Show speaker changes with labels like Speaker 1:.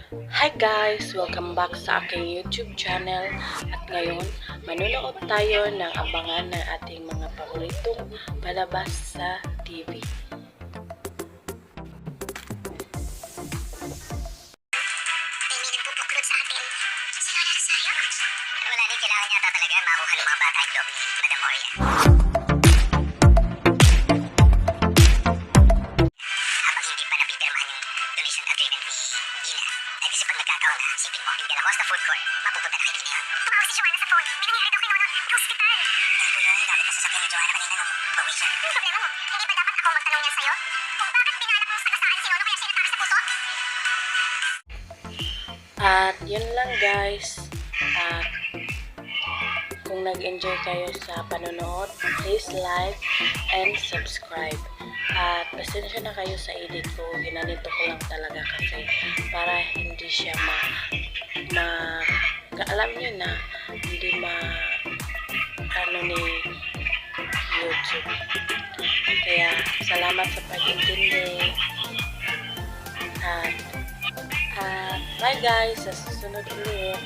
Speaker 1: Hi guys! Welcome back sa aking YouTube channel. At ngayon, manonood tayo ng abangan ng ating mga paboritong palabas sa TV.
Speaker 2: May nagbubuklod sa atin. Si Lola Rosario? Wala din, kailangan yata talaga makuha ng mga bata yung loob ni Madam Oria. Habang hindi pa napipirmahan yung donation agreement ni Ina, ay kasi pag nagkataon na, sipin mo, yung De La Costa Food Court, mapupunta na kay Ina yun. Tumawag si Joanna sa phone. May nangyari daw kay Nono sa hospital. Ay po yun, gamit na sasakyan ni Joanna kanina nung bawi siya. Ano problema mo? Hindi ba dapat ako magtanong yan sa'yo? Kung bakit binalak mong sakasaan si Nono kaya siya nataka sa puso?
Speaker 1: At yun lang guys. At kung nag-enjoy kayo sa panonood, please like and subscribe. At pasensya na kayo sa edit ko. Ginanito ko lang talaga kasi para hindi siya alam nyo na, hindi ni YouTube. Kaya salamat sa pag-intindi. At bye guys, sa susunod ulit.